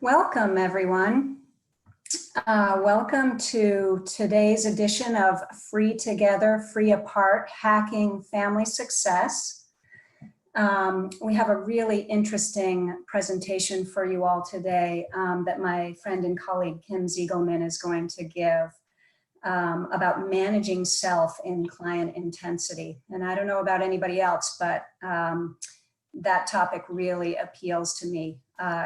Welcome, everyone. Welcome to today's edition of Free Together, Free Apart, Hacking Family Success. We have a really interesting presentation for you all today that my friend and colleague Kim Ziegelman is going to give about managing self in client intensity. And I don't know about anybody else, but that topic really appeals to me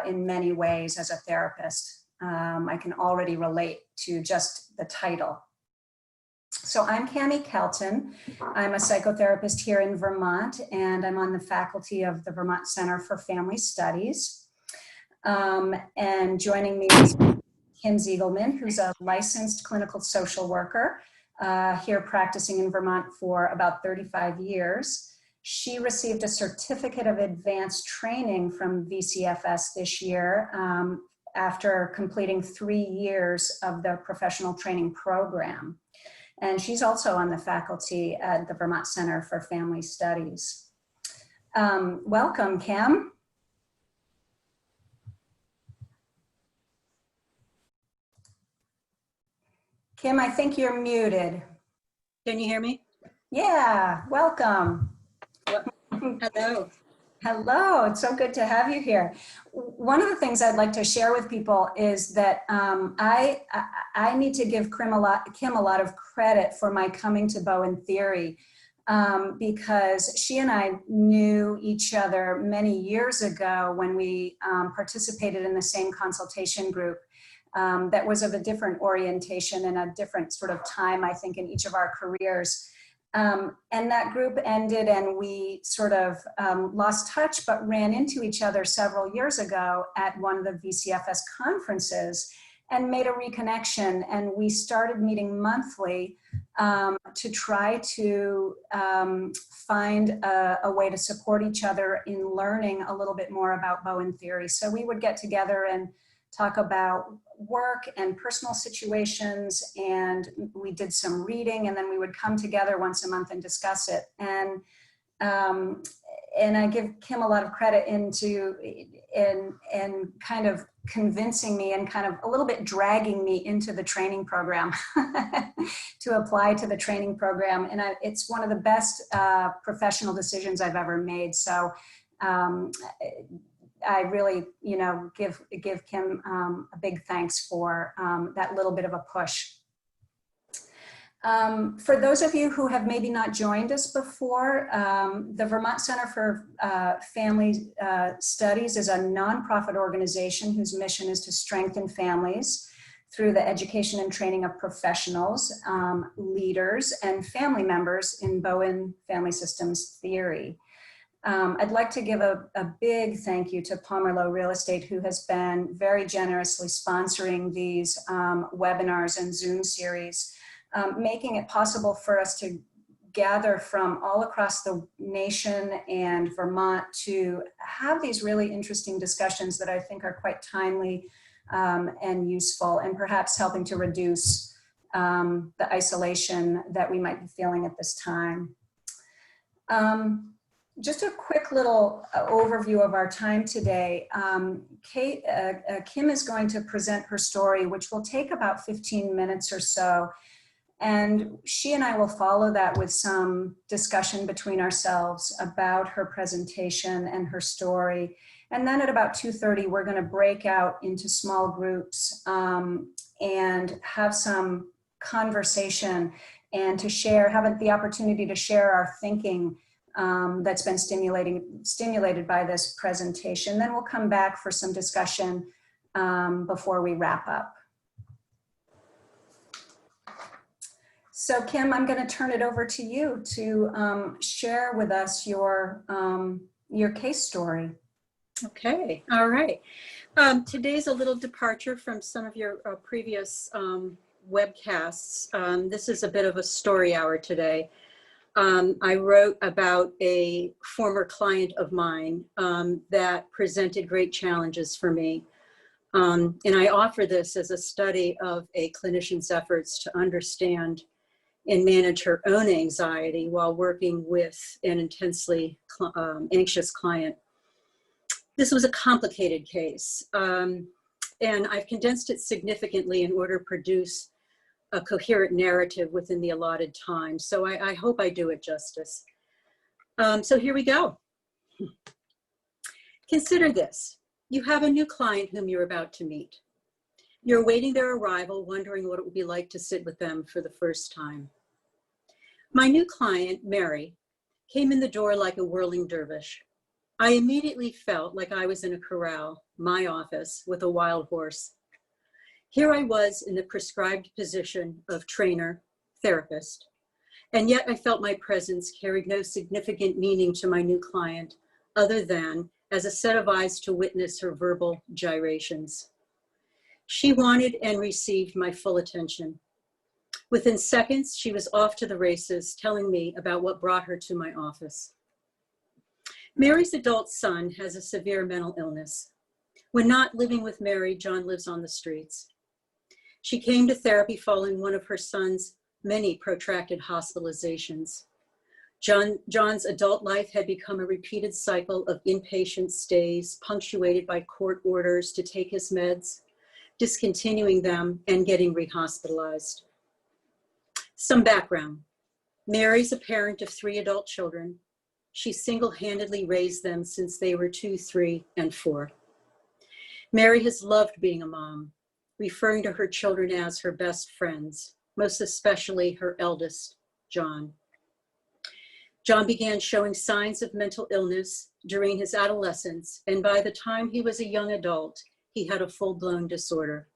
in many ways as a therapist. I can already relate to just the title. So I'm Kammy Kelton. I'm a psychotherapist here in Vermont, and I'm on the faculty of the Vermont Center for Family Studies. And joining me is Kim Ziegelman, who's a licensed clinical social worker here practicing in Vermont for about 35 years. She received a certificate of advanced training from VCFS this year after completing 3 years of the professional training program. And she's also on the faculty at the Vermont Center for Family Studies. Welcome, Kim. Kim, I think you're muted. Can you hear me? Yeah, welcome. Hello. Hello, it's so good to have you here. One of the things I'd like to share with people is that I need to give Kim a lot of credit for my coming to Bowen Theory because she and I knew each other many years ago when we participated in the same consultation group that was of a different orientation and a different sort of time, I think, in each of our careers. And that group ended and we sort of lost touch, but ran into each other several years ago at one of the VCFS conferences and made a reconnection. And we started meeting monthly to try to find a way to support each other in learning a little bit more about Bowen Theory. So we would get together and talk about work and personal situations, and we did some reading, and then we would come together once a month and discuss it. And I give Kim a lot of credit in kind of convincing me and kind of a little bit dragging me into the training program to apply to the training program. And it's one of the best professional decisions I've ever made. So I really, give Kim a big thanks for that little bit of a push. For those of you who have maybe not joined us before, the Vermont Center for Family Studies is a nonprofit organization whose mission is to strengthen families through the education and training of professionals, leaders, and family members in Bowen Family Systems theory. I'd like to give a big thank you to Pomerleau Real Estate, who has been very generously sponsoring these webinars and Zoom series making it possible for us to gather from all across the nation and Vermont to have these really interesting discussions that I think are quite timely and useful, and perhaps helping to reduce the isolation that we might be feeling at this time. Just a quick little overview of our time today. Kim is going to present her story, which will take about 15 minutes or so. And she and I will follow that with some discussion between ourselves about her presentation and her story. And then at about 2:30, we're going to break out into small groups and have some conversation and to share, have the opportunity to share our thinking that's been stimulated by this presentation. Then we'll come back for some discussion before we wrap up. So Kim, I'm going to turn it over to you to share with us your case story. Okay, all right. Today's a little departure from some of your previous webcasts. This is a bit of a story hour today. I wrote about a former client of mine that presented great challenges for me. And I offer this as a study of a clinician's efforts to understand and manage her own anxiety while working with an intensely anxious client. This was a complicated case, and I've condensed it significantly in order to produce a coherent narrative within the allotted time. So I hope I do it justice. So here we go. Consider this. You have a new client whom you're about to meet. You're awaiting their arrival, wondering what it would be like to sit with them for the first time. My new client, Mary, came in the door like a whirling dervish. I immediately felt like I was in a corral, my office, with a wild horse. Here I was in the prescribed position of trainer, therapist, and yet I felt my presence carried no significant meaning to my new client other than as a set of eyes to witness her verbal gyrations. She wanted and received my full attention. Within seconds, she was off to the races, telling me about what brought her to my office. Mary's adult son has a severe mental illness. When not living with Mary, John lives on the streets. She came to therapy following one of her son's many protracted hospitalizations. John's adult life had become a repeated cycle of inpatient stays, punctuated by court orders to take his meds, discontinuing them, and getting rehospitalized. Some background. Mary's a parent of 3 adult children. She single-handedly raised them since they were 2, 3, and 4. Mary has loved being a mom, referring to her children as her best friends, most especially her eldest, John. John began showing signs of mental illness during his adolescence, and by the time he was a young adult, he had a full-blown disorder.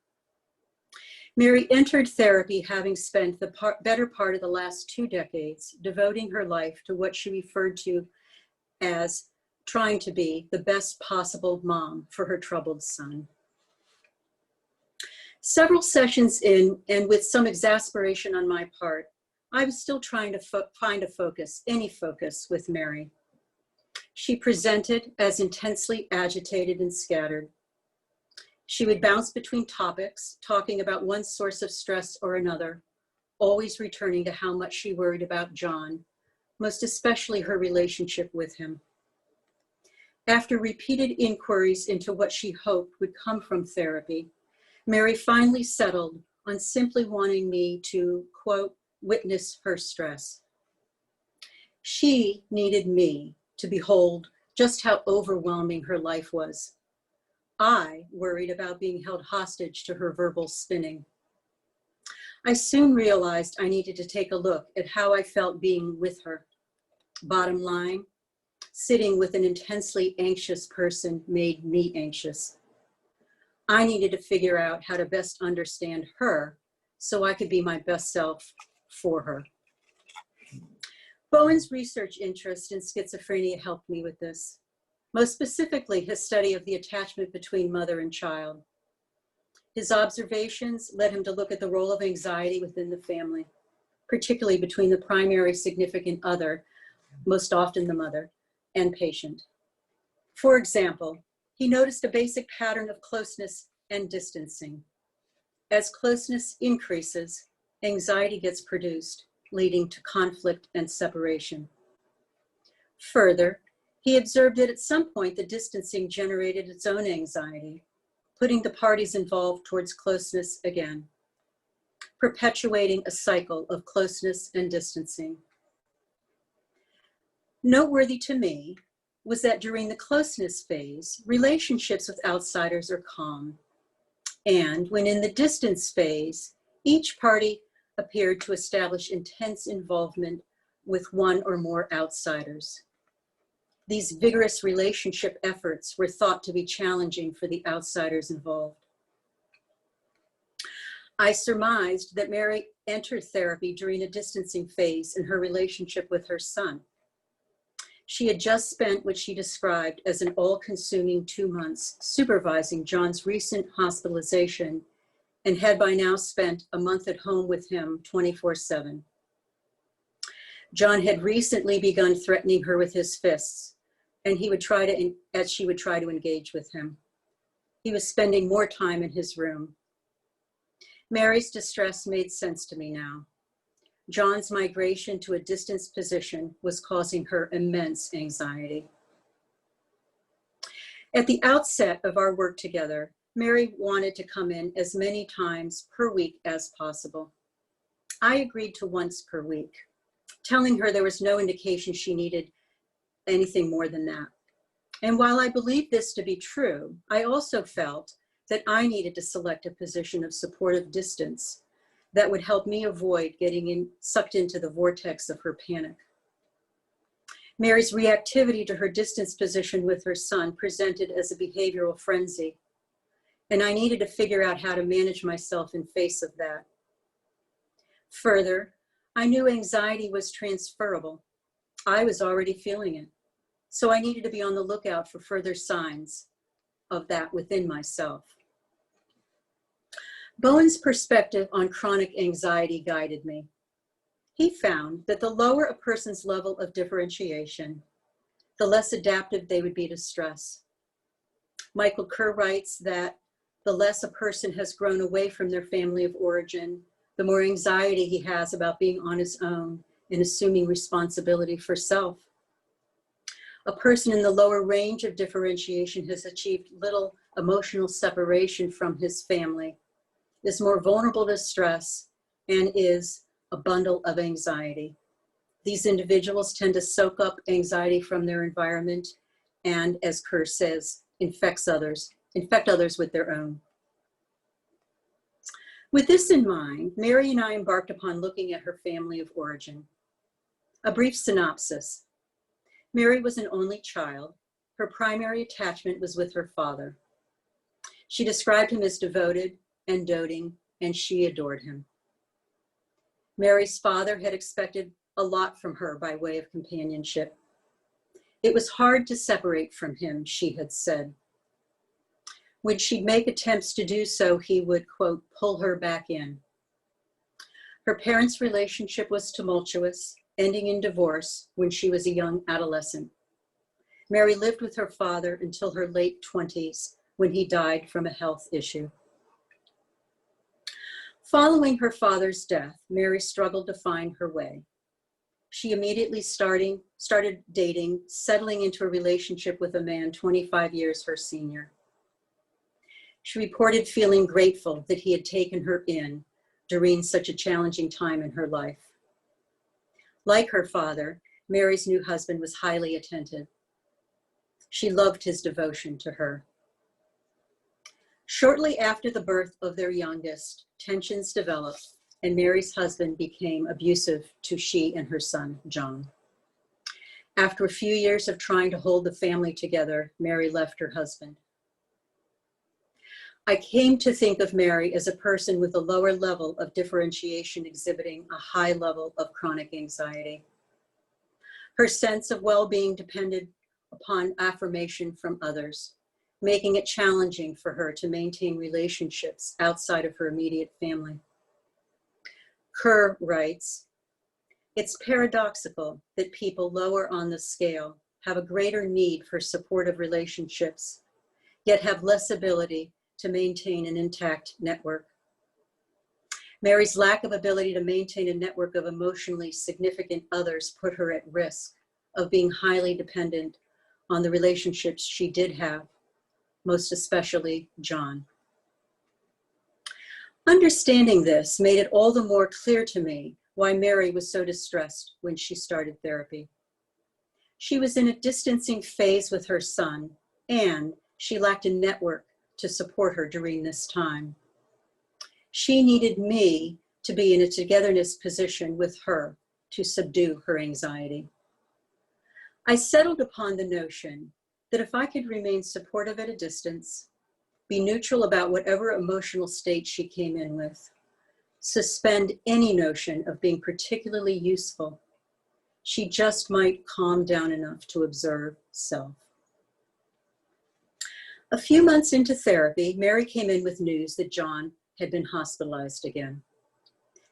Mary entered therapy having spent the better part of the last 2 decades devoting her life to what she referred to as trying to be the best possible mom for her troubled son. Several sessions in, and with some exasperation on my part, I was still trying to find a focus, any focus, with Mary. She presented as intensely agitated and scattered. She would bounce between topics, talking about one source of stress or another, always returning to how much she worried about John, most especially her relationship with him. After repeated inquiries into what she hoped would come from therapy, Mary finally settled on simply wanting me to, quote, witness her stress. She needed me to behold just how overwhelming her life was. I worried about being held hostage to her verbal spinning. I soon realized I needed to take a look at how I felt being with her. Bottom line, sitting with an intensely anxious person made me anxious. I needed to figure out how to best understand her so I could be my best self for her. Bowen's research interest in schizophrenia helped me with this. Most specifically, his study of the attachment between mother and child. His observations led him to look at the role of anxiety within the family. particularly between the primary significant other, most often the mother, and patient. For example, he noticed a basic pattern of closeness and distancing. As closeness increases, anxiety gets produced, leading to conflict and separation. Further, he observed that at some point the distancing generated its own anxiety, putting the parties involved towards closeness again, perpetuating a cycle of closeness and distancing. Noteworthy to me was that during the closeness phase, relationships with outsiders are calm. And when in the distance phase, each party appeared to establish intense involvement with one or more outsiders. These vigorous relationship efforts were thought to be challenging for the outsiders involved. I surmised that Mary entered therapy during a distancing phase in her relationship with her son. She had just spent what she described as an all-consuming 2 months supervising John's recent hospitalization and had by now spent a month at home with him 24/7. John had recently begun threatening her with his fists, and she would try to engage with him. He was spending more time in his room. Mary's distress made sense to me now. John's migration to a distance position was causing her immense anxiety. At the outset of our work together, Mary wanted to come in as many times per week as possible. I agreed to once per week, telling her there was no indication she needed anything more than that. And while I believed this to be true, I also felt that I needed to select a position of supportive distance that would help me avoid getting sucked into the vortex of her panic. Mary's reactivity to her distance position with her son presented as a behavioral frenzy, and I needed to figure out how to manage myself in face of that. Further, I knew anxiety was transferable. I was already feeling it, so I needed to be on the lookout for further signs of that within myself. Bowen's perspective on chronic anxiety guided me. He found that the lower a person's level of differentiation, the less adaptive they would be to stress. Michael Kerr writes that the less a person has grown away from their family of origin, the more anxiety he has about being on his own and assuming responsibility for self. A person in the lower range of differentiation has achieved little emotional separation from his family, is more vulnerable to stress, and is a bundle of anxiety. These individuals tend to soak up anxiety from their environment and, as Kerr says, infect others with their own. With this in mind, Mary and I embarked upon looking at her family of origin. A brief synopsis. Mary was an only child. Her primary attachment was with her father. She described him as devoted and doting, and she adored him. Mary's father had expected a lot from her by way of companionship. It was hard to separate from him, she had said. When she'd make attempts to do so, he would, quote, pull her back in. Her parents' relationship was tumultuous, ending in divorce when she was a young adolescent. Mary lived with her father until her late 20s, when he died from a health issue. Following her father's death, Mary struggled to find her way. She immediately started dating, settling into a relationship with a man 25 years her senior. She reported feeling grateful that he had taken her in during such a challenging time in her life. Like her father, Mary's new husband was highly attentive. She loved his devotion to her. Shortly after the birth of their youngest, tensions developed, and Mary's husband became abusive to she and her son, John. After a few years of trying to hold the family together, Mary left her husband. I came to think of Mary as a person with a lower level of differentiation exhibiting a high level of chronic anxiety. Her sense of well-being depended upon affirmation from others, making it challenging for her to maintain relationships outside of her immediate family. Kerr writes, It's paradoxical that people lower on the scale have a greater need for supportive relationships, yet have less ability to maintain an intact network. Mary's lack of ability to maintain a network of emotionally significant others put her at risk of being highly dependent on the relationships she did have, most especially John. Understanding this made it all the more clear to me why Mary was so distressed when she started therapy. She was in a distancing phase with her son, and she lacked a network to support her during this time. She needed me to be in a togetherness position with her to subdue her anxiety. I settled upon the notion that if I could remain supportive at a distance, be neutral about whatever emotional state she came in with, suspend any notion of being particularly useful, she just might calm down enough to observe self. A few months into therapy, Mary came in with news that John had been hospitalized again.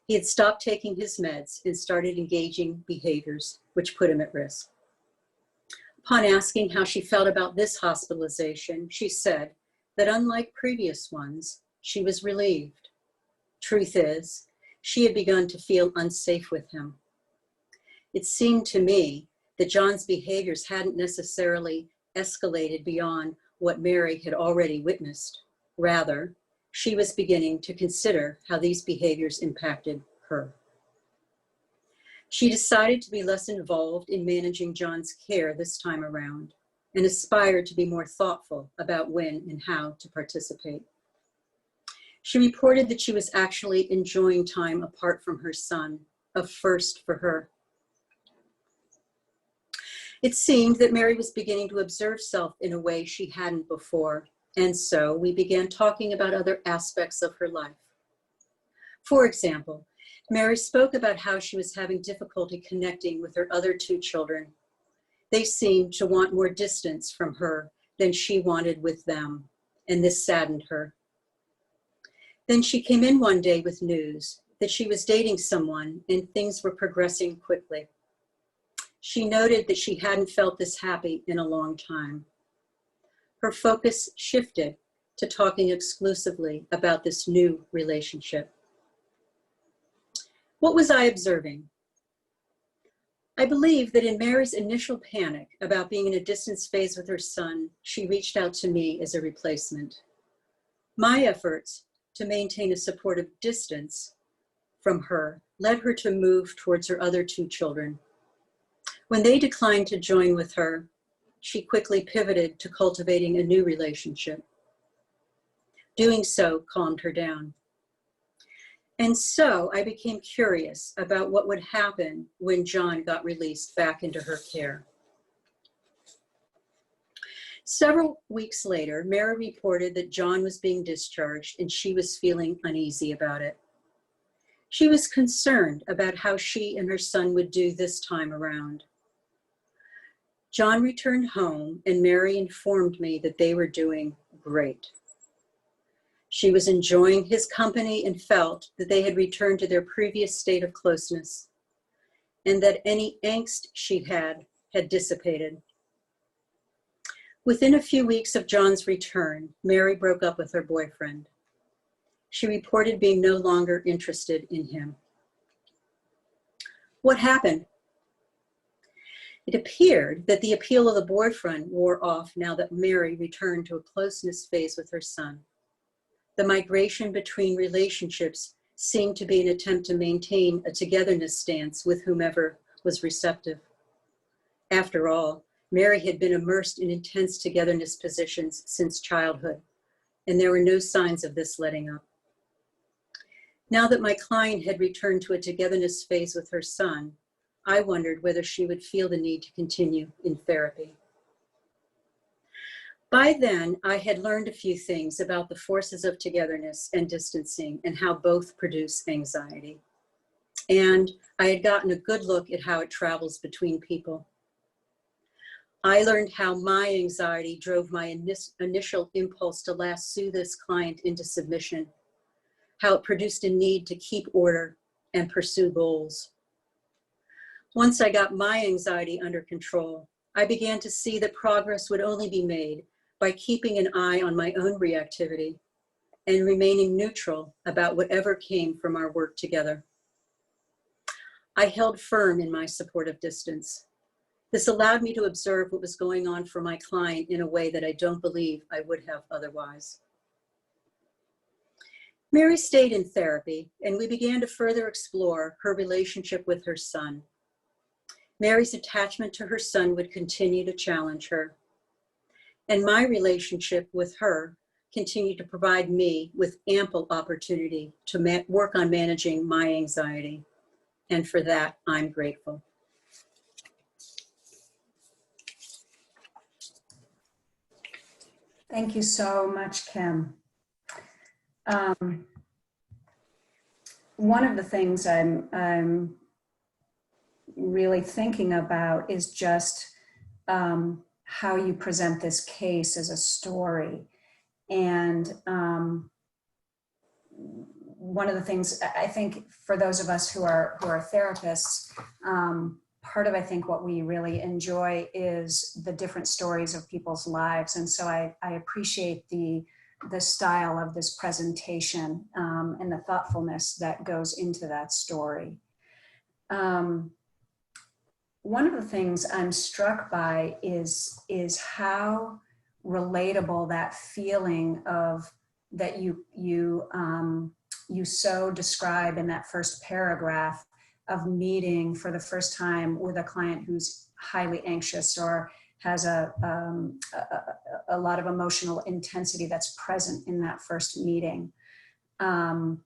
He had stopped taking his meds and started engaging behaviors which put him at risk. Upon asking how she felt about this hospitalization, she said that unlike previous ones, she was relieved. Truth is, she had begun to feel unsafe with him. It seemed to me that John's behaviors hadn't necessarily escalated beyond what Mary had already witnessed. Rather, she was beginning to consider how these behaviors impacted her. She decided to be less involved in managing John's care this time around and aspired to be more thoughtful about when and how to participate. She reported that she was actually enjoying time apart from her son, a first for her. It seemed that Mary was beginning to observe self in a way she hadn't before, and so we began talking about other aspects of her life. For example, Mary spoke about how she was having difficulty connecting with her other two children. They seemed to want more distance from her than she wanted with them, and this saddened her. Then she came in one day with news that she was dating someone and things were progressing quickly. She noted that she hadn't felt this happy in a long time. Her focus shifted to talking exclusively about this new relationship. What was I observing? I believe that in Mary's initial panic about being in a distance phase with her son, she reached out to me as a replacement. My efforts to maintain a supportive distance from her led her to move towards her other two children. When they declined to join with her, she quickly pivoted to cultivating a new relationship. Doing so calmed her down. And so I became curious about what would happen when John got released back into her care. Several weeks later, Mary reported that John was being discharged and she was feeling uneasy about it. She was concerned about how she and her son would do this time around. John returned home and Mary informed me that they were doing great. She was enjoying his company and felt that they had returned to their previous state of closeness and that any angst she had dissipated. Within a few weeks of John's return, Mary broke up with her boyfriend. She reported being no longer interested in him. What happened? It appeared that the appeal of the boyfriend wore off now that Mary returned to a closeness phase with her son. The migration between relationships seemed to be an attempt to maintain a togetherness stance with whomever was receptive. After all, Mary had been immersed in intense togetherness positions since childhood, and there were no signs of this letting up. Now that my client had returned to a togetherness phase with her son, I wondered whether she would feel the need to continue in therapy. By then, I had learned a few things about the forces of togetherness and distancing and how both produce anxiety. And I had gotten a good look at how it travels between people. I learned how my anxiety drove my initial impulse to lasso this client into submission, how it produced a need to keep order and pursue goals. Once I got my anxiety under control, I began to see that progress would only be made by keeping an eye on my own reactivity and remaining neutral about whatever came from our work together. I held firm in my supportive distance. This allowed me to observe what was going on for my client in a way that I don't believe I would have otherwise. Mary stayed in therapy, and we began to further explore her relationship with her son. Mary's attachment to her son would continue to challenge her, and my relationship with her continued to provide me with ample opportunity to work on managing my anxiety. And for that, I'm grateful. Thank you so much, Kim. One of the things I'm really thinking about is just how you present this case as a story. And one of the things I think for those of us who are therapists, part of, I think, what we really enjoy is the different stories of people's lives. And so I appreciate the style of this presentation and the thoughtfulness that goes into that story. One of the things I'm struck by is how relatable that feeling of that you so describe in that first paragraph of meeting for the first time with a client who's highly anxious or has a lot of emotional intensity that's present in that first meeting. And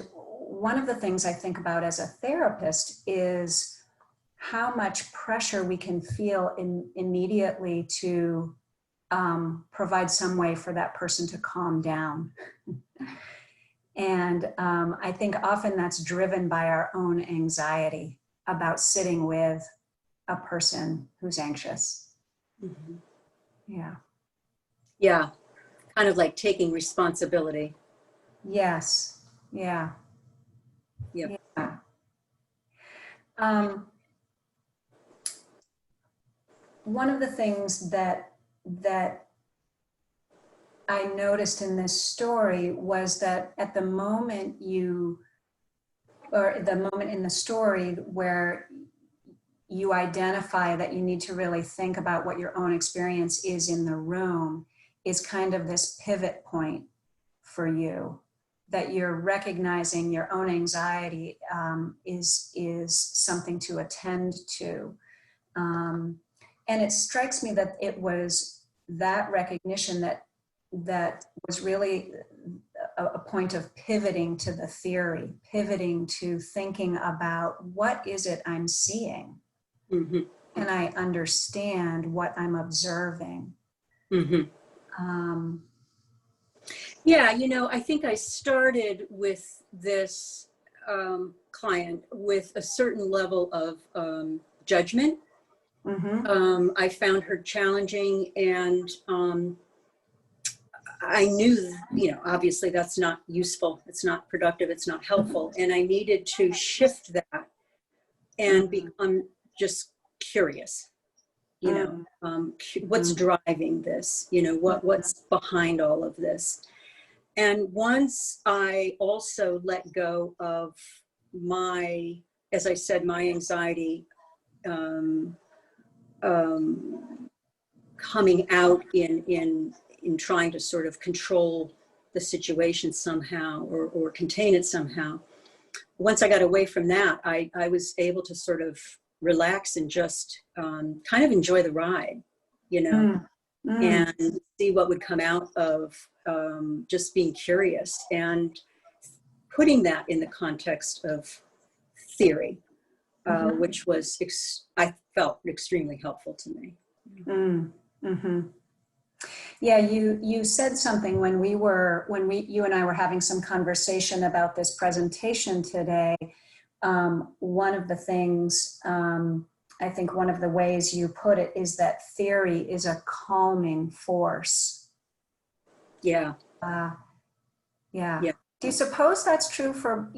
one of the things I think about as a therapist is how much pressure we can feel immediately to provide some way for that person to calm down. And I think often that's driven by our own anxiety about sitting with a person who's anxious. Mm-hmm. Yeah. Yeah, kind of like taking responsibility. Yes. Yeah. Yep. Yeah. One of the things that I noticed in this story was that at the moment in the story where you identify that you need to really think about what your own experience is in the room is kind of this pivot point for you, that you're recognizing your own anxiety is something to attend to. And it strikes me that it was that recognition that was really a point of pivoting to the theory, pivoting to thinking about what is it I'm seeing? Mm-hmm. Can I understand what I'm observing? Mm-hmm. Yeah, I think I started with this client with a certain level of judgment. Mm-hmm. I found her challenging, and I knew, obviously that's not useful, it's not productive, it's not helpful, and I needed to shift that and become just curious. What's driving this? What's behind all of this? And once I also let go of as I said, my anxiety coming out in trying to sort of control the situation somehow or contain it somehow. Once I got away from that, I was able to sort of relax and just kind of enjoy the ride, and see what would come out of just being curious and putting that in the context of theory, which was, I felt, extremely helpful to me. Mm-hmm. Yeah, you said something when you and I were having some conversation about this presentation today. One of the things, I think one of the ways you put it is that theory is a calming force. Yeah. Yeah. Do you suppose that's true for,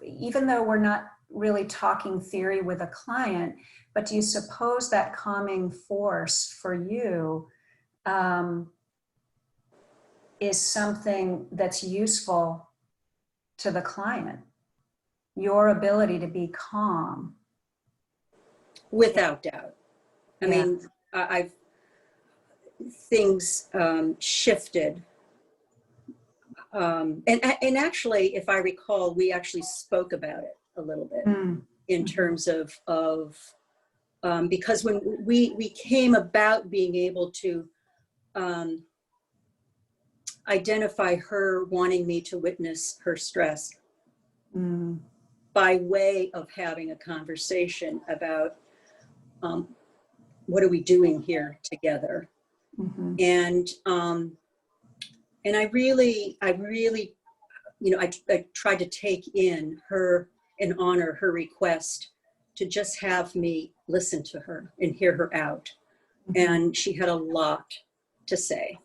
even though we're not really talking theory with a client, but do you suppose that calming force for you is something that's useful to the client? Your ability to be calm. Without doubt. I Yeah. mean, I've things shifted. And actually, if I recall, we actually spoke about it a little bit in terms of because when we came about being able to identify her wanting me to witness her stress by way of having a conversation about what are we doing here together. And I really, you know, I tried to take in her and honor her request to just have me listen to her and hear her out. And she had a lot to say.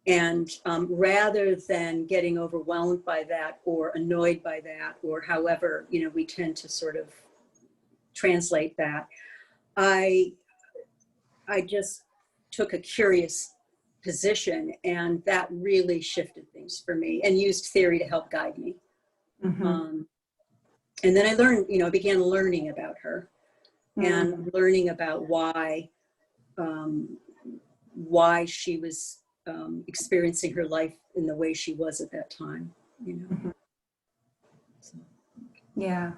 And rather than getting overwhelmed by that or annoyed by that, or however, you know, we tend to sort of translate that, I just took a curious position, and that really shifted things for me, and used theory to help guide me. And then I learned, you know, I began learning about her and learning about why she was experiencing her life in the way she was at that time, you know. So. Yeah.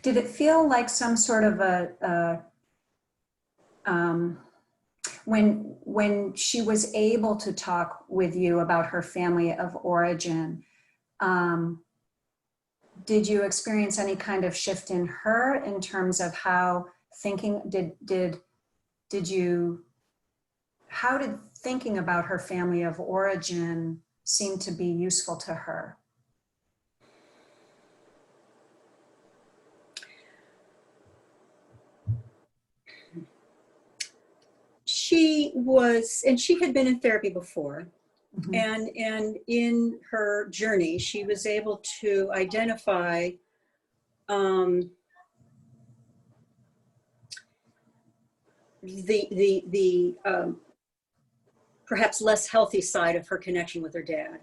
Did it feel like some sort of when she was able to talk with you about her family of origin, did you experience any kind of shift in her in terms of how thinking, how did thinking about her family of origin seem to be useful to her? She was, and she had been in therapy before. And in her journey, she was able to identify the perhaps less healthy side of her connection with her dad.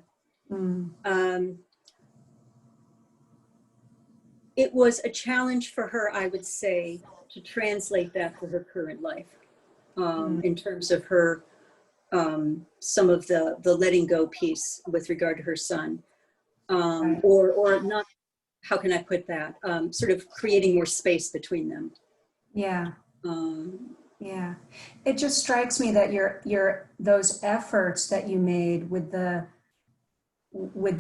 It was a challenge for her, I would say, to translate that for her current life, in terms of her some of the letting go piece with regard to her son, or not. How can I put that? Sort of creating more space between them. Yeah. Yeah. It just strikes me that those efforts that you made with the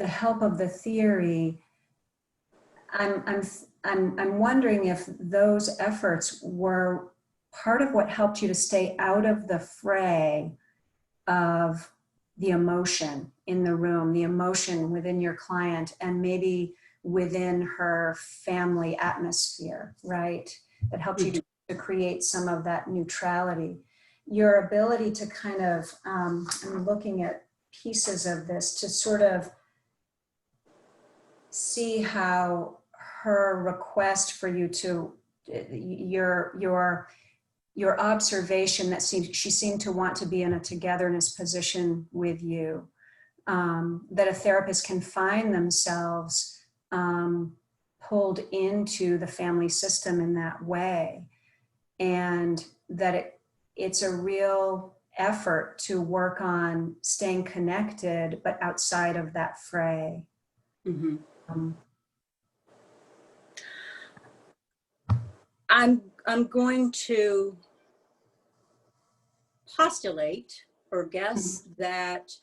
help of the theory, I'm wondering if those efforts were part of what helped you to stay out of the fray of the emotion in the room, the emotion within your client, and maybe within her family atmosphere, right? That helped you to create some of that neutrality. Your ability to kind of, I'm looking at pieces of this to sort of see how her request for you to, your observation that she seemed to want to be in a togetherness position with you, that a therapist can find themselves pulled into the family system in that way, and that it's a real effort to work on staying connected, but outside of that fray. I'm going to postulate or guess that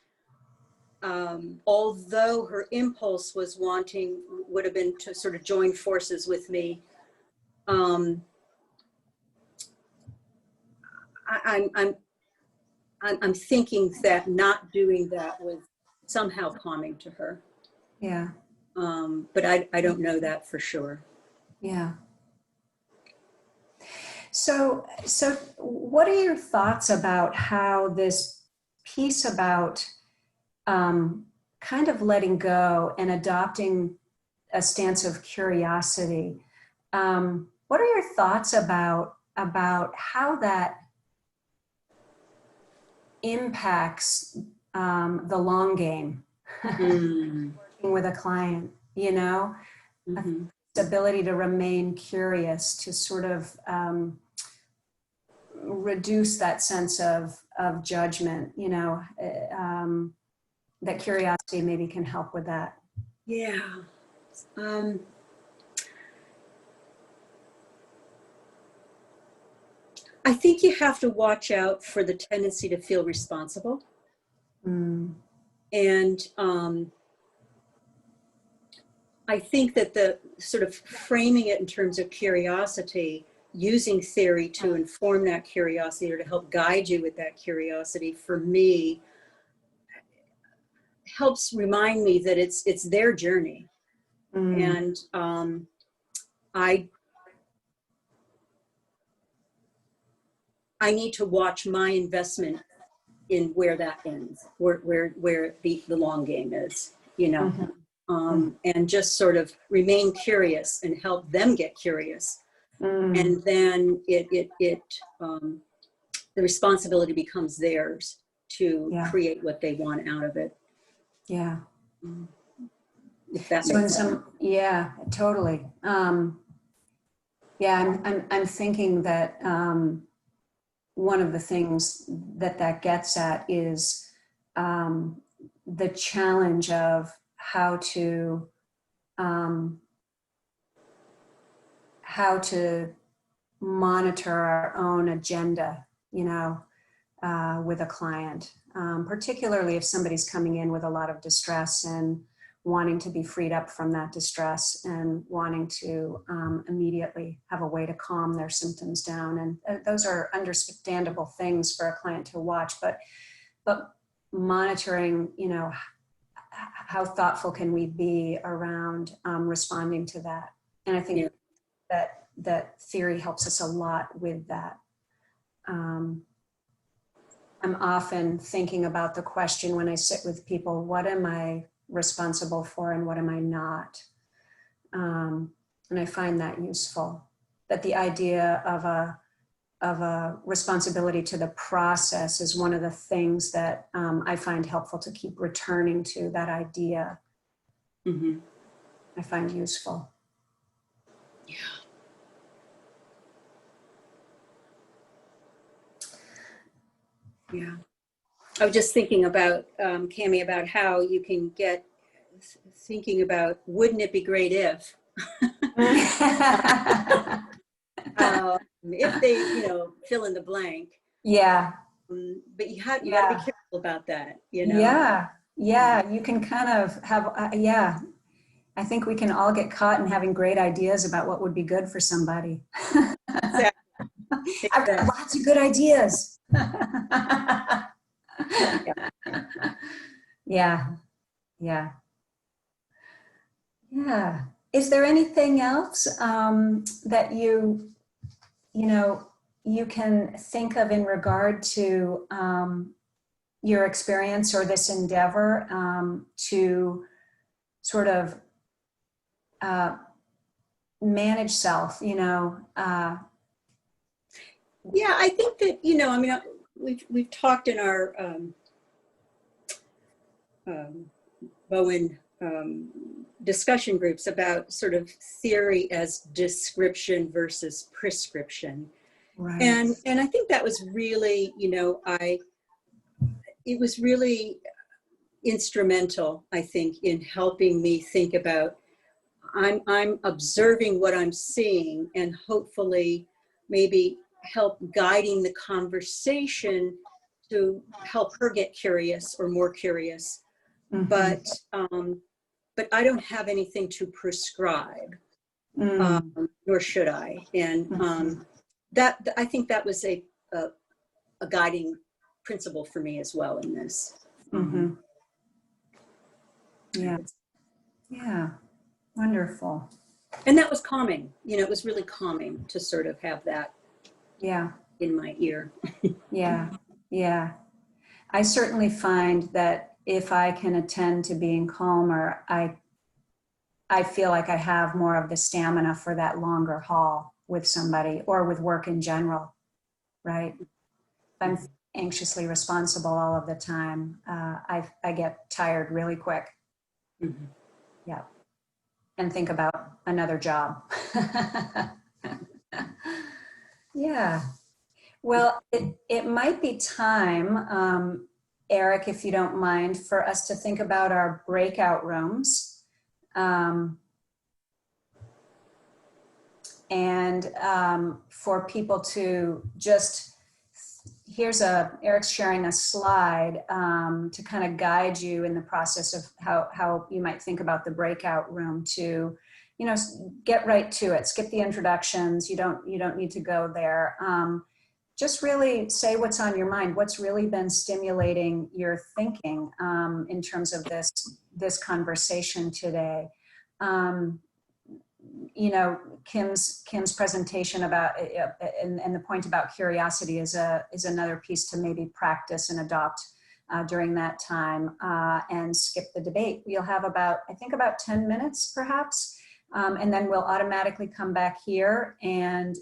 although her impulse would have been to sort of join forces with me, I'm thinking that not doing that was somehow calming to her. Yeah. But I don't know that for sure. Yeah. So what are your thoughts about how this piece about kind of letting go and adopting a stance of curiosity what are your thoughts about how that impacts the long game? Mm. Working with a client, you know, Mm-hmm. the ability to remain curious, to sort of reduce that sense of judgment, you know, that curiosity maybe can help with that. Yeah. I think you have to watch out for the tendency to feel responsible. Mm. And I think that the sort of framing it in terms of curiosity, using theory to inform that curiosity or to help guide you with that curiosity, for me, helps remind me that it's their journey. Mm. And I need to watch my investment in where that ends, where the long game is, you know. Mm-hmm. And just sort of remain curious and help them get curious. Mm. And then the responsibility becomes theirs to Yeah. create what they want out of it. Yeah. If that So in makes sense. some, yeah, totally. Yeah, I'm thinking that one of the things that gets at is the challenge of how to monitor our own agenda, you know, with a client, particularly if somebody's coming in with a lot of distress and wanting to be freed up from that distress and wanting to immediately have a way to calm their symptoms down. And those are understandable things for a client to watch, but monitoring, you know, how thoughtful can we be around responding to that? And I think that theory helps us a lot with that. I'm often thinking about the question when I sit with people, what am I responsible for and what am I not? And I find that useful. That the idea of a responsibility to the process is one of the things that I find helpful to keep returning to, that idea. Mm-hmm. I find useful. Yeah. Yeah. I was just thinking about, Kammy, about how you can get thinking about, wouldn't it be great if? If they, you know, fill in the blank. Yeah. But you got to be Yeah. careful about that, you know? Yeah. Yeah. You can kind of have, yeah. I think we can all get caught in having great ideas about what would be good for somebody. Exactly. I've got lots of good ideas. Yeah. Yeah. Yeah. Is there anything else that you know, you can think of in regard to your experience or this endeavor to sort of manage self, you know? Yeah, I think that, you know, I mean, we've talked in our Bowen discussion groups about sort of theory as description versus prescription. Right. And I think that was really, you know, it was really instrumental, I think, in helping me think about, I'm observing what I'm seeing and hopefully maybe help guiding the conversation to help her get curious or more curious. Mm-hmm. But I don't have anything to prescribe, nor should I. And that, I think that was a guiding principle for me as well in this. Mm-hmm. Yeah. Yeah. Wonderful. And that was calming. You know, it was really calming to sort of have that in my ear. Yeah. Yeah. I certainly find that if I can attend to being calmer, I I feel like I have more of the stamina for that longer haul with somebody or with work in general, right? If I'm anxiously responsible all of the time, I get tired really quick. Mm-hmm. Yeah. And think about another job. Yeah. Well, it might be time, Eric, if you don't mind, for us to think about our breakout rooms. For people to just, Eric's sharing a slide to kind of guide you in the process of how you might think about the breakout room to, you know, get right to it, skip the introductions. You don't need to go there. Just really say what's on your mind, what's really been stimulating your thinking in terms of this conversation today. You know, Kim's presentation about and the point about curiosity is another piece to maybe practice and adopt during that time and skip the debate. We'll have about 10 minutes perhaps. And then we'll automatically come back here and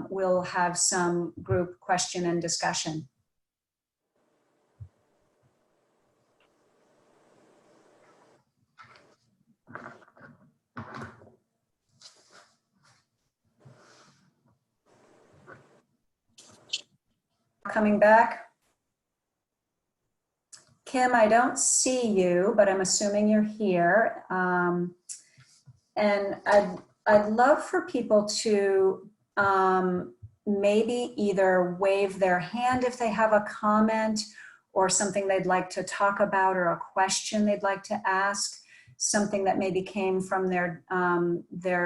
we'll have some group question and discussion. Coming back. Kim, I don't see you, but I'm assuming you're here. And I'd love for people to maybe either wave their hand if they have a comment or something they'd like to talk about or a question they'd like to ask, something that maybe came from their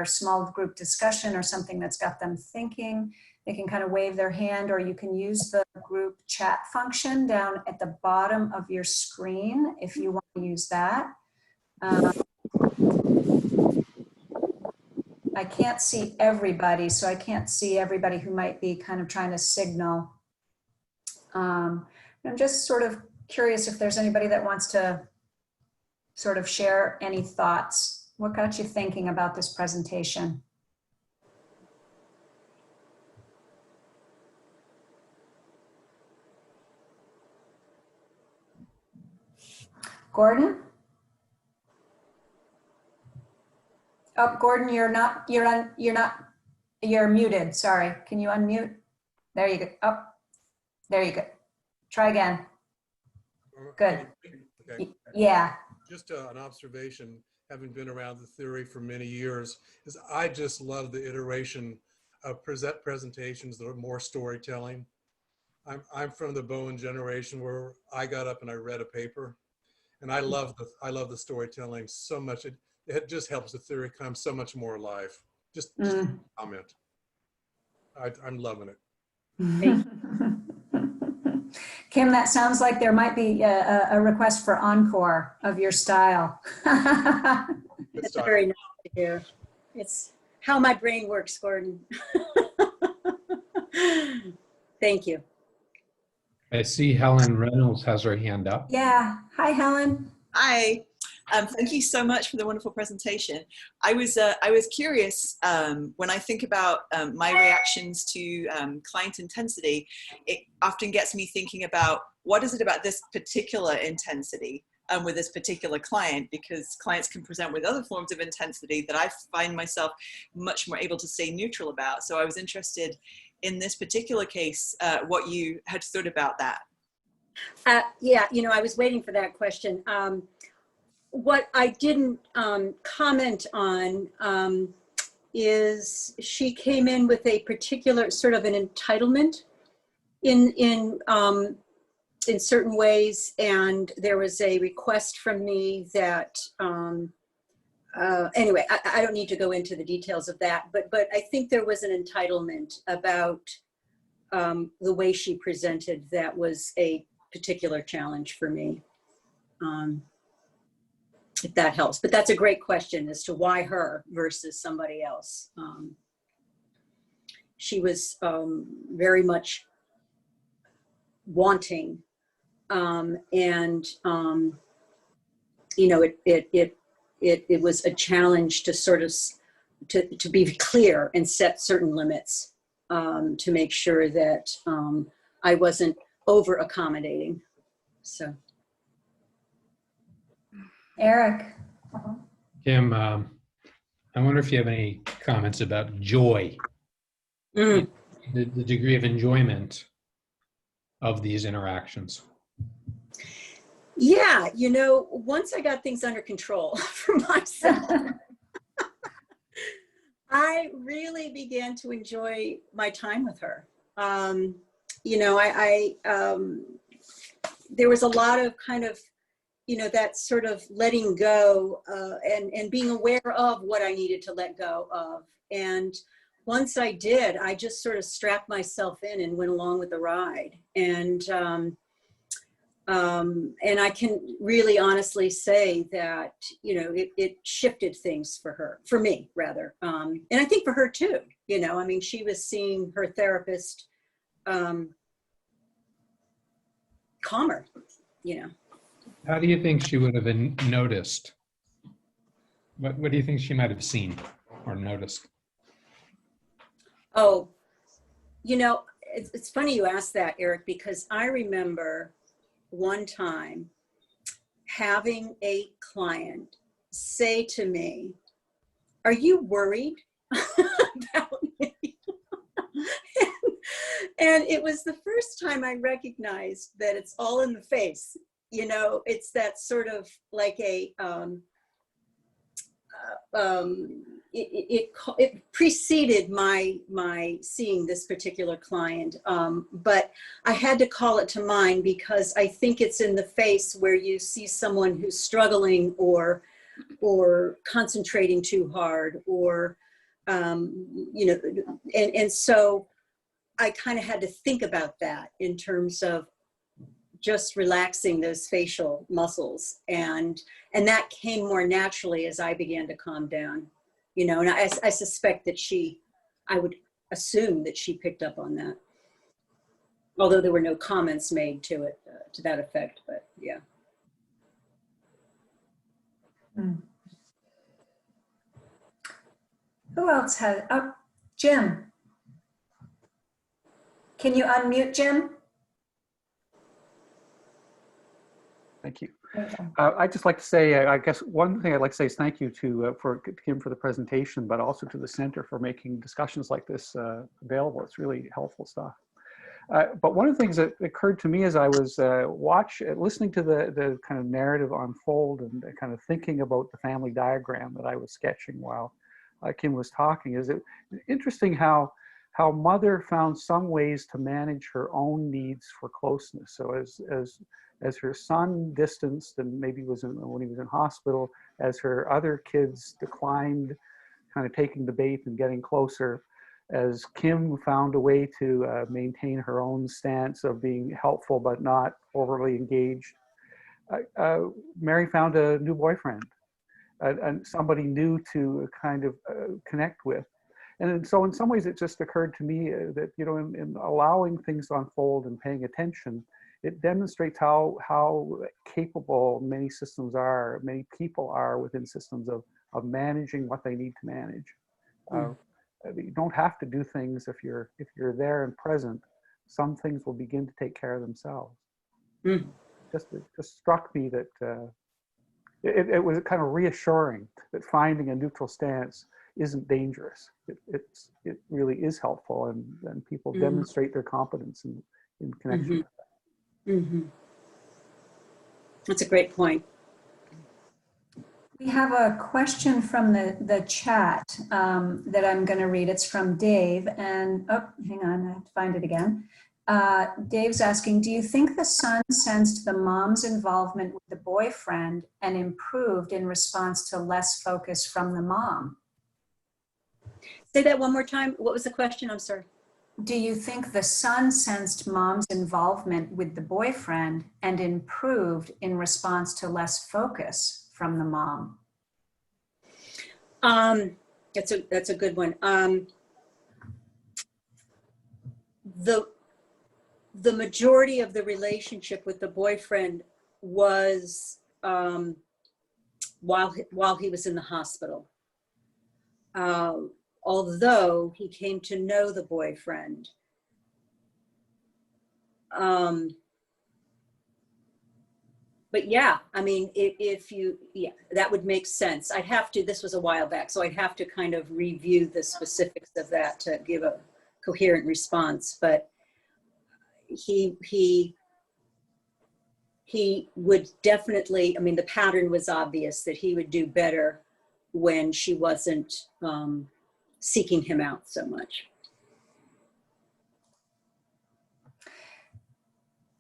small group discussion or something that's got them thinking. They can kind of wave their hand, or you can use the group chat function down at the bottom of your screen if you want to use that. I can't see everybody, so I can't see everybody who might be kind of trying to signal. I'm just sort of curious if there's anybody that wants to sort of share any thoughts. What got you thinking about this presentation? Gordon? Oh, Gordon, you're muted. Sorry. Can you unmute? There you go. Oh, there you go. Try again. Good. Okay. Yeah. Just an observation, having been around the theory for many years, is I just love the iteration of presentations that are more storytelling. I'm from the Bowen generation where I got up and I read a paper, and I love the storytelling so much. It just helps the theory come so much more alive. Just a comment. I'm loving it. Kim, that sounds like there might be a request for encore of your style. That's very nice to hear. It's how my brain works, Gordon. Thank you. I see Helen Reynolds has her hand up. Yeah. Hi, Helen. Hi. Thank you so much for the wonderful presentation. I was curious, when I think about my reactions to client intensity, it often gets me thinking about what is it about this particular intensity with this particular client, because clients can present with other forms of intensity that I find myself much more able to stay neutral about. So I was interested in this particular case, what you had thought about that. Yeah, you know, I was waiting for that question. What I didn't comment on is she came in with a particular sort of an entitlement in certain ways, and there was a request from me that anyway, I don't need to go into the details of that, but I think there was an entitlement about the way she presented that was a particular challenge for me. If that helps, but that's a great question as to why her versus somebody else. She was very much wanting, and you know, it it was a challenge to sort of to be clear and set certain limits, to make sure that I wasn't over accommodating. So, Eric. Kim, I wonder if you have any comments about joy, mm. the degree of enjoyment of these interactions. Yeah, you know, once I got things under control for myself, I really began to enjoy my time with her. You know, there was a lot of kind of, you know, that sort of letting go and being aware of what I needed to let go of. And once I did, I just sort of strapped myself in and went along with the ride. And I can really honestly say that, you know, it shifted things for me rather. And I think for her too, you know, I mean, she was seeing her therapist calmer, you know. How do you think she would have noticed? What do you think she might have seen or noticed? Oh, you know, it's funny you asked that, Eric, because I remember one time having a client say to me, "Are you worried about me?" and it was the first time I recognized that it's all in the face. You know, it's that sort of like a, it preceded my seeing this particular client, but I had to call it to mind because I think it's in the face where you see someone who's struggling or concentrating too hard, or you know, and so I kind of had to think about that in terms of just relaxing those facial muscles, and that came more naturally as I began to calm down, you know. And I suspect that I would assume that she picked up on that, although there were no comments made to it to that effect. But yeah. Who else had? Oh, Jim. Can you unmute, Jim? Thank you. I'd just like to say, I guess one thing I'd like to say is thank you to Kim for the presentation, but also to the center for making discussions like this available. It's really helpful stuff. But one of the things that occurred to me as I was listening to the kind of narrative unfold and kind of thinking about the family diagram that I was sketching while Kim was talking, is it interesting how mother found some ways to manage her own needs for closeness. So as her son distanced and maybe when he was in hospital, as her other kids declined, kind of taking the bait and getting closer, as Kim found a way to maintain her own stance of being helpful but not overly engaged, Mary found a new boyfriend and somebody new to kind of connect with. And so in some ways it just occurred to me that, you know, in allowing things to unfold and paying attention, it demonstrates how capable many systems are, many people are within systems of managing what they need to manage. You don't have to do things if you're there and present. Some things will begin to take care of themselves. It just struck me that it was kind of reassuring that finding a neutral stance isn't dangerous. It really is helpful, and people demonstrate their competence in connection with that. That's a great point. We have a question from the chat that I'm going to read. It's from Dave, and oh, hang on, I have to find it again. Dave's asking, do you think the son sensed the mom's involvement with the boyfriend and improved in response to less focus from the mom? Say that one more time. What was the question? I'm sorry. Do you think the son sensed mom's involvement with the boyfriend and improved in response to less focus from the mom? That's a good one. The majority of the relationship with the boyfriend was while he was in the hospital. Although he came to know the boyfriend. But yeah, I mean, yeah, that would make sense. I'd have to, this was a while back, so I'd have to kind of review the specifics of that to give a coherent response. But he would definitely, I mean, the pattern was obvious that he would do better when she wasn't seeking him out so much.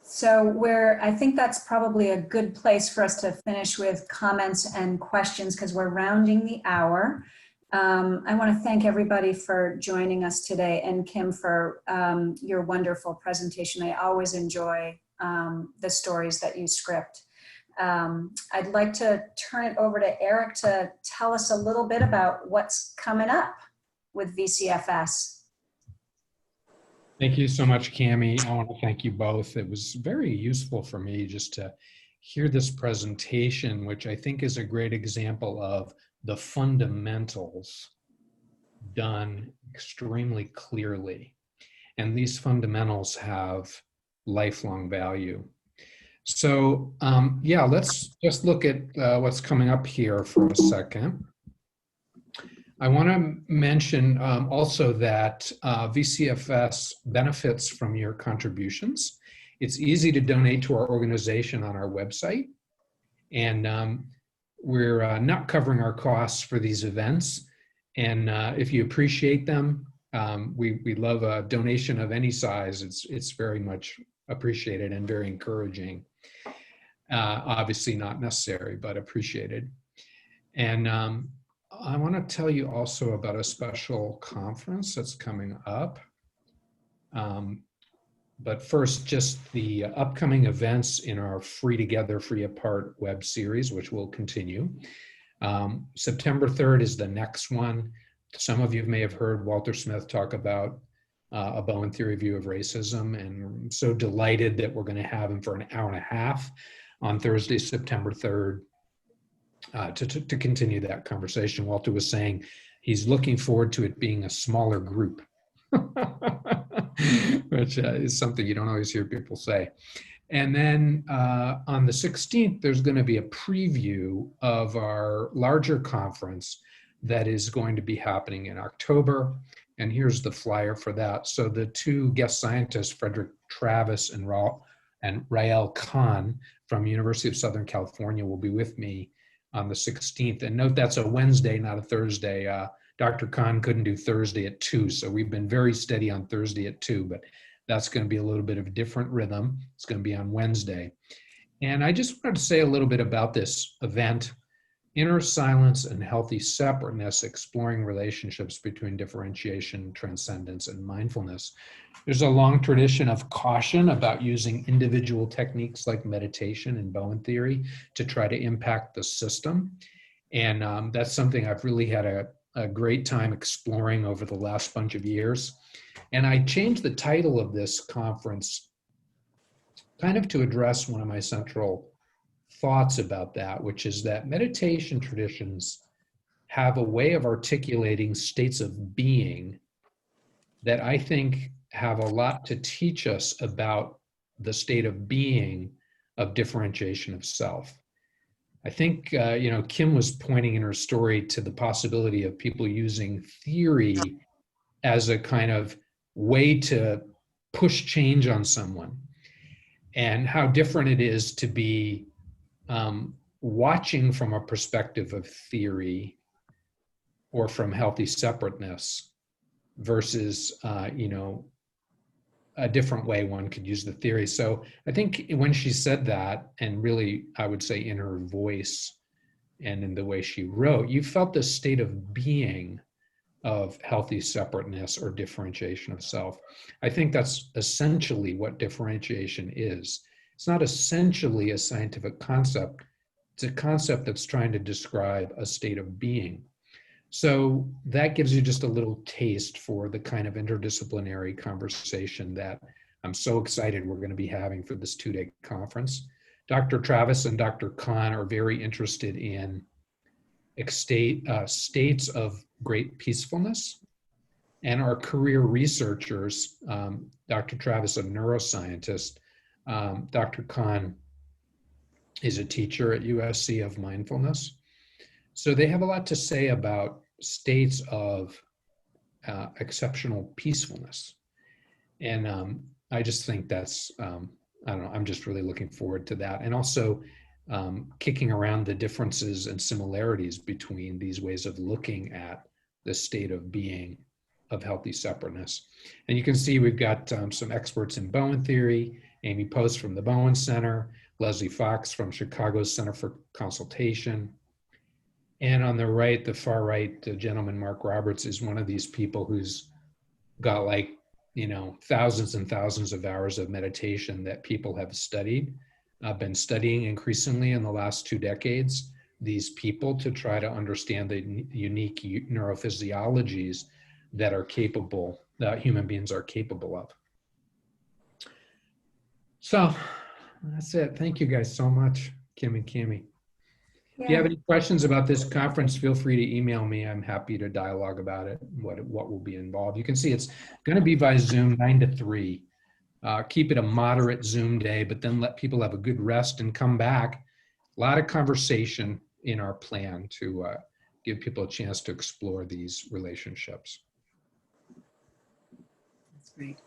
So I think that's probably a good place for us to finish with comments and questions because we're rounding the hour. I want to thank everybody for joining us today, and Kim for your wonderful presentation. I always enjoy the stories that you script. I'd like to turn it over to Eric to tell us a little bit about what's coming up with VCFS. Thank you so much, Kammy. I want to thank you both. It was very useful for me just to hear this presentation, which I think is a great example of the fundamentals done extremely clearly. And these fundamentals have lifelong value. So yeah, let's just look at what's coming up here for a second. I want to mention also that VCFS benefits from your contributions. It's easy to donate to our organization on our website. And we're not covering our costs for these events. And if you appreciate them, we love a donation of any size. It's very much appreciated and very encouraging. Obviously not necessary, but appreciated. And I want to tell you also about a special conference that's coming up. But first, just the upcoming events in our Free Together, Free Apart web series, which will continue. September 3rd is the next one. Some of you may have heard Walter Smith talk about a Bowen theory view of racism, and I'm so delighted that we're going to have him for an hour and a half on Thursday, September 3rd. To continue that conversation. Walter was saying he's looking forward to it being a smaller group, which is something you don't always hear people say. And then on the 16th, there's going to be a preview of our larger conference that is going to be happening in October. And here's the flyer for that. So the two guest scientists, Frederick Travis and Rael Khan from University of Southern California, will be with me on the 16th. And note that's a Wednesday, not a Thursday. Dr. Khan couldn't do Thursday at 2, so we've been very steady on Thursday at 2, but that's going to be a little bit of a different rhythm. It's going to be on Wednesday. And I just wanted to say a little bit about this event, Inner Silence and Healthy Separateness, Exploring Relationships Between Differentiation, Transcendence, and Mindfulness. There's a long tradition of caution about using individual techniques like meditation and Bowen theory to try to impact the system. And that's something I've really had a great time exploring over the last bunch of years. And I changed the title of this conference kind of to address one of my central thoughts about that, which is that meditation traditions have a way of articulating states of being that I think have a lot to teach us about the state of being of differentiation of self. I think, Kim was pointing in her story to the possibility of people using theory as a kind of way to push change on someone, and how different it is to be watching from a perspective of theory or from healthy separateness versus, a different way one could use the theory. So I think when she said that, and really, I would say in her voice and in the way she wrote, you felt the state of being of healthy separateness or differentiation of self. I think that's essentially what differentiation is. It's not essentially a scientific concept. It's a concept that's trying to describe a state of being. So that gives you just a little taste for the kind of interdisciplinary conversation that I'm so excited we're going to be having for this 2-day conference. Dr. Travis and Dr. Khan are very interested in states of great peacefulness. And our career researchers, Dr. Travis, a neuroscientist, Dr. Khan is a teacher at USC of mindfulness. So they have a lot to say about states of exceptional peacefulness. And I just think that's, I don't know, I'm just really looking forward to that. And also kicking around the differences and similarities between these ways of looking at the state of being of healthy separateness. And you can see we've got some experts in Bowen theory, Amy Post from the Bowen Center, Leslie Fox from Chicago's Center for Consultation. And on the right, the far right, the gentleman, Mark Roberts, is one of these people who's got like, you know, thousands and thousands of hours of meditation that people have studied. I've been studying increasingly in the last 2 decades, these people to try to understand the unique neurophysiologies that are capable, that human beings are capable of. So that's it. Thank you guys so much, Kim and Kammy. If you have any questions about this conference, feel free to email me. I'm happy to dialogue about it, what will be involved. You can see it's going to be by Zoom 9 to 3. Keep it a moderate Zoom day, but then let people have a good rest and come back. A lot of conversation in our plan to give people a chance to explore these relationships. That's great.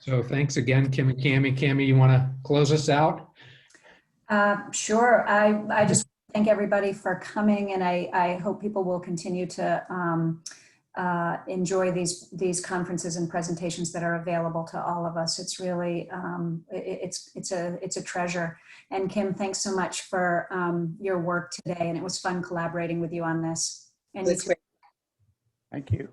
So thanks again, Kim and Kammy. Kammy, you want to close us out? Sure. I just thank everybody for coming, and I hope people will continue to enjoy these conferences and presentations that are available to all of us. It's really it's a treasure. And Kim, thanks so much for your work today, and it was fun collaborating with you on this. And That's great. Thank you.